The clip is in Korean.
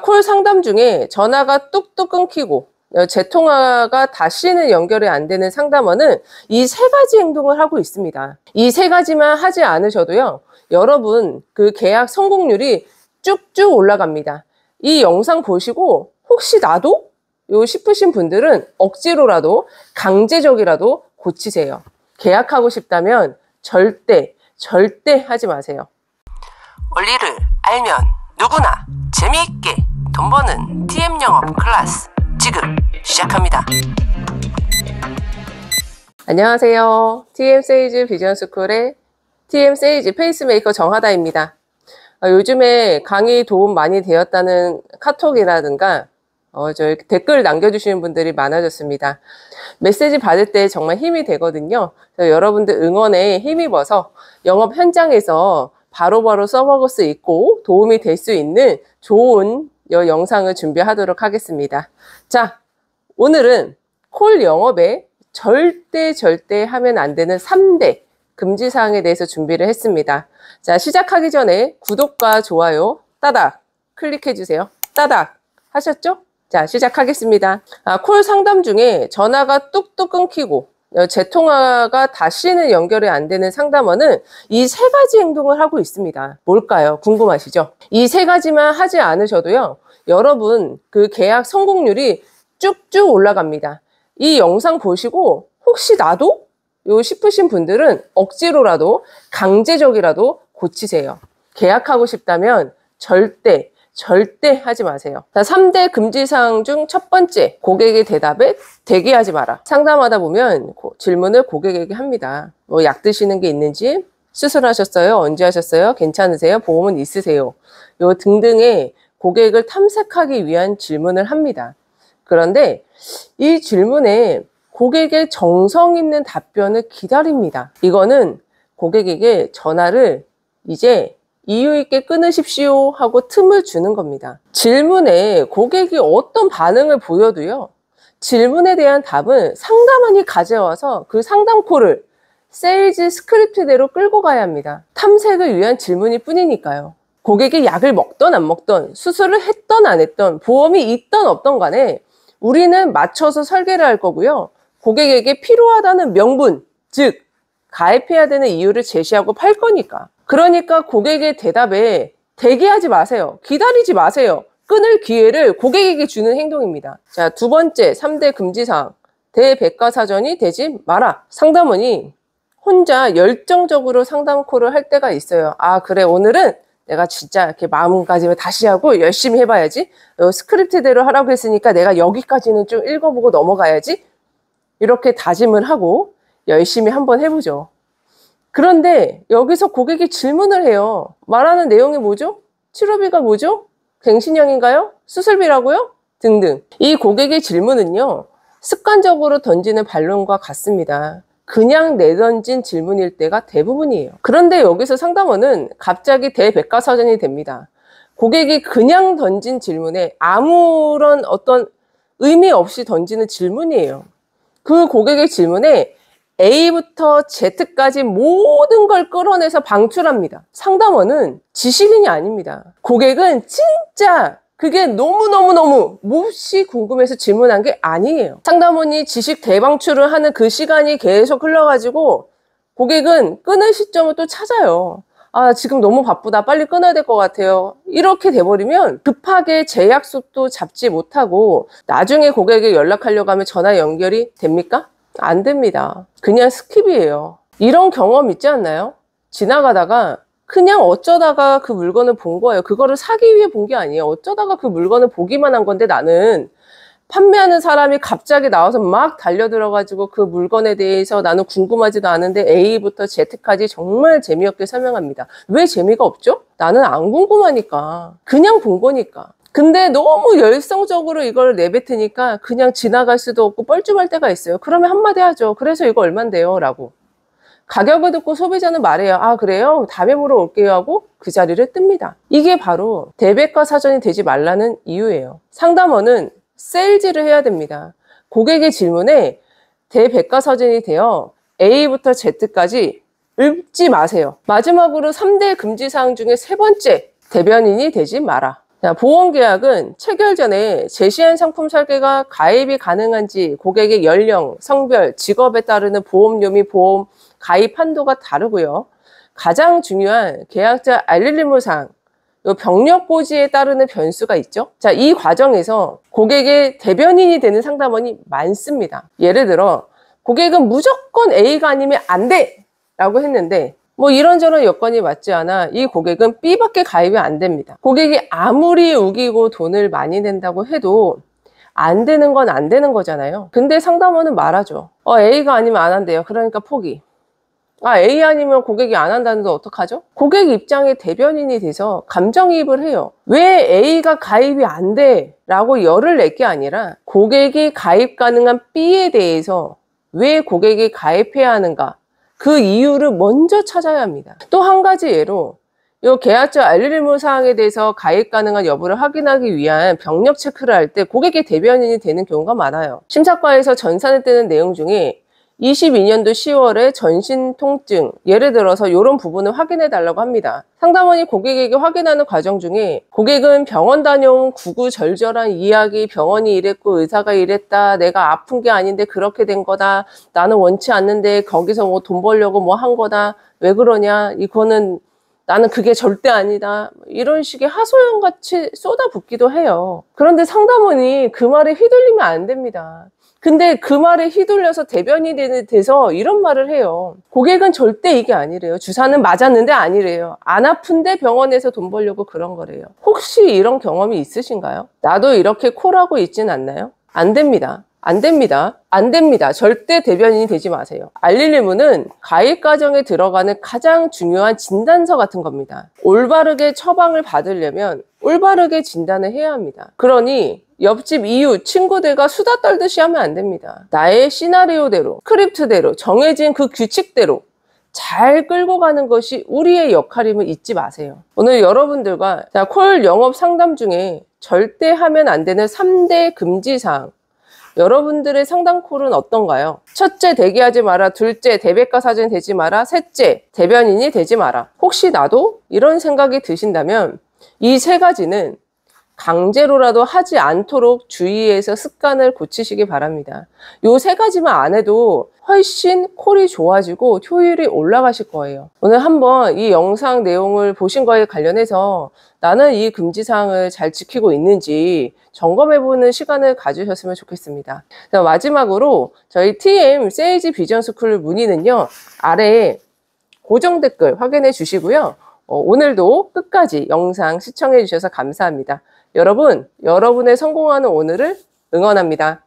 콜 상담 중에 전화가 뚝뚝 끊기고 재통화가 다시는 연결이 안 되는 상담원은 이 세 가지 행동을 하고 있습니다. 이 세 가지만 하지 않으셔도요, 여러분 그 계약 성공률이 쭉쭉 올라갑니다. 이 영상 보시고 혹시 나도? 싶으신 분들은 억지로라도 강제적이라도 고치세요. 계약하고 싶다면 절대 하지 마세요. 원리를 알면 누구나 재미있게 돈 버는 TM 영업 클래스 지금 시작합니다. 안녕하세요. TM 세일즈 비전 스쿨의 TM 세일즈 페이스메이커 정하다입니다. 요즘에 강의 도움 많이 되었다는 카톡이라든가 저희 댓글 남겨주시는 분들이 많아졌습니다. 메시지 받을 때 정말 힘이 되거든요. 여러분들 응원에 힘입어서 영업 현장에서 바로바로 써먹을 수 있고 도움이 될 수 있는 좋은 영상을 준비하도록 하겠습니다. 자, 오늘은 콜 영업에 절대 하면 안 되는 3대 금지사항에 대해서 준비를 했습니다. 자, 시작하기 전에 구독과 좋아요 따닥 클릭해주세요. 따닥 하셨죠? 자, 시작하겠습니다. 콜 상담 중에 전화가 뚝뚝 끊기고 재통화가 다시는 연결이 안 되는 상담원은 이 세 가지 행동을 하고 있습니다. 뭘까요? 궁금하시죠? 이 세 가지만 하지 않으셔도요, 여러분 그 계약 성공률이 쭉쭉 올라갑니다. 이 영상 보시고 혹시 나도? 싶으신 분들은 억지로라도 강제적이라도 고치세요. 계약하고 싶다면 절대 하지 마세요. 자, 3대 금지사항 중 첫 번째, 고객의 대답에 대기하지 마라. 상담하다 보면 질문을 고객에게 합니다. 뭐 약 드시는 게 있는지, 수술하셨어요? 언제 하셨어요? 괜찮으세요? 보험은 있으세요? 요 등등의 고객을 탐색하기 위한 질문을 합니다. 그런데 이 질문에 고객의 정성 있는 답변을 기다립니다. 이거는 고객에게 전화를 이제 이유 있게 끊으십시오 하고 틈을 주는 겁니다. 질문에 고객이 어떤 반응을 보여도요, 질문에 대한 답은 상담원이 가져와서 그 상담콜을 세일즈 스크립트대로 끌고 가야 합니다. 탐색을 위한 질문일 뿐이니까요. 고객이 약을 먹던 안 먹던, 수술을 했던 안 했던, 보험이 있던 없던 간에 우리는 맞춰서 설계를 할 거고요, 고객에게 필요하다는 명분, 즉 가입해야 되는 이유를 제시하고 팔 거니까. 그러니까 고객의 대답에 대기하지 마세요. 기다리지 마세요. 끊을 기회를 고객에게 주는 행동입니다. 자, 두 번째 3대 금지사항, 대백과사전이 되지 마라. 상담원이 혼자 열정적으로 상담콜을 할 때가 있어요. 아, 그래, 오늘은 내가 진짜 이렇게 마음가짐을 다시 하고 열심히 해봐야지. 스크립트대로 하라고 했으니까 내가 여기까지는 좀 읽어보고 넘어가야지. 이렇게 다짐을 하고 열심히 한번 해보죠. 그런데 여기서 고객이 질문을 해요. 말하는 내용이 뭐죠? 치료비가 뭐죠? 갱신형인가요? 수술비라고요? 등등. 이 고객의 질문은요, 습관적으로 던지는 반론과 같습니다. 그냥 내던진 질문일 때가 대부분이에요. 그런데 여기서 상담원은 갑자기 대백과사전이 됩니다. 고객이 그냥 던진 질문에 아무런 어떤 의미 없이 던지는 질문이에요. 그 고객의 질문에 A부터 Z까지 모든 걸 끌어내서 방출합니다. 상담원은 지식인이 아닙니다. 고객은 진짜 그게 너무너무 몹시 궁금해서 질문한 게 아니에요. 상담원이 지식 대방출을 하는 그 시간이 계속 흘러가지고 고객은 끊을 시점을 또 찾아요. 아, 지금 너무 바쁘다. 빨리 끊어야 될 것 같아요. 이렇게 돼버리면 급하게 재약속도 잡지 못하고 나중에 고객에게 연락하려고 하면 전화 연결이 됩니까? 안 됩니다. 그냥 스킵이에요. 이런 경험 있지 않나요? 지나가다가 그냥 어쩌다가 그 물건을 본 거예요. 그거를 사기 위해 본 게 아니에요. 어쩌다가 그 물건을 보기만 한 건데 나는 판매하는 사람이 갑자기 나와서 막 달려들어가지고 그 물건에 대해서 나는 궁금하지도 않은데 A부터 Z까지 정말 재미없게 설명합니다. 왜 재미가 없죠? 나는 안 궁금하니까. 그냥 본 거니까. 근데 너무 열성적으로 이걸 내뱉으니까 그냥 지나갈 수도 없고 뻘쭘할 때가 있어요. 그러면 한마디 하죠. 그래서 이거 얼만데요? 라고. 가격을 듣고 소비자는 말해요. 아, 그래요? 다음에 물어올게요 하고 그 자리를 뜹니다. 이게 바로 대백과사전이 되지 말라는 이유예요. 상담원은 세일즈를 해야 됩니다. 고객의 질문에 대백과사전이 되어 A부터 Z까지 읽지 마세요. 마지막으로 3대 금지사항 중에 세 번째, 대변인이 되지 마라. 자, 보험계약은 체결 전에 제시한 상품 설계가 가입이 가능한지 고객의 연령, 성별, 직업에 따르는 보험료 및 보험 가입 한도가 다르고요. 가장 중요한 계약자 알릴 의무사항, 병력 고지에 따르는 변수가 있죠. 자, 이 과정에서 고객의 대변인이 되는 상담원이 많습니다. 예를 들어 고객은 무조건 A가 아니면 안 돼! 라고 했는데 뭐 이런저런 여건이 맞지 않아 이 고객은 B밖에 가입이 안 됩니다. 고객이 아무리 우기고 돈을 많이 낸다고 해도 안 되는 건 안 되는 거잖아요. 근데 상담원은 말하죠. A가 아니면 안 한대요. 그러니까 포기. A 아니면 고객이 안 한다는데 어떡하죠? 고객 입장에 대변인이 돼서 감정이입을 해요. 왜 A가 가입이 안 돼? 라고 열을 낼 게 아니라 고객이 가입 가능한 B에 대해서 왜 고객이 가입해야 하는가? 그 이유를 먼저 찾아야 합니다. 또 한 가지 예로 이 계약자 알릴 의무 사항에 대해서 가입 가능한 여부를 확인하기 위한 병력 체크를 할 때 고객의 대변인이 되는 경우가 많아요. 심사과에서 전산에 뜨는 내용 중에 22년도 10월에 전신 통증, 예를 들어서 이런 부분을 확인해 달라고 합니다. 상담원이 고객에게 확인하는 과정 중에 고객은 병원 다녀온 구구절절한 이야기, 병원이 이랬고 의사가 이랬다, 내가 아픈 게 아닌데 그렇게 된 거다, 나는 원치 않는데 거기서 뭐 돈 벌려고 뭐 한 거다, 왜 그러냐, 이거는 나는 그게 절대 아니다, 이런 식의 하소연같이 쏟아붓기도 해요. 그런데 상담원이 그 말에 휘둘리면 안 됩니다. 근데 그 말에 휘둘려서 대변인이 돼서 이런 말을 해요. 고객은 절대 이게 아니래요. 주사는 맞았는데 아니래요. 안 아픈데 병원에서 돈 벌려고 그런 거래요. 혹시 이런 경험이 있으신가요? 나도 이렇게 콜하고 있진 않나요? 안 됩니다. 안 됩니다. 안 됩니다. 절대 대변인이 되지 마세요. 알릴 의무는 가입 과정에 들어가는 가장 중요한 진단서 같은 겁니다. 올바르게 처방을 받으려면 올바르게 진단을 해야 합니다. 그러니 옆집 이웃, 친구들과 수다 떨듯이 하면 안 됩니다. 나의 시나리오대로, 스크립트대로, 정해진 그 규칙대로 잘 끌고 가는 것이 우리의 역할임을 잊지 마세요. 오늘 여러분들과 콜 영업 상담 중에 절대 하면 안 되는 3대 금지사항, 여러분들의 상담 콜은 어떤가요? 첫째, 대기하지 마라. 둘째, 대백과 사진 되지 마라. 셋째, 대변인이 되지 마라. 혹시 나도? 이런 생각이 드신다면 이 세 가지는 강제로라도 하지 않도록 주의해서 습관을 고치시기 바랍니다. 요 세 가지만 안 해도 훨씬 콜이 좋아지고 효율이 올라가실 거예요. 오늘 한번 이 영상 내용을 보신 거에 관련해서 나는 이 금지사항을 잘 지키고 있는지 점검해보는 시간을 가지셨으면 좋겠습니다. 자, 마지막으로 저희 TM 세일즈 비전 스쿨 문의는요, 아래에 고정 댓글 확인해 주시고요. 오늘도 끝까지 영상 시청해 주셔서 감사합니다. 여러분, 여러분의 성공하는 오늘을 응원합니다.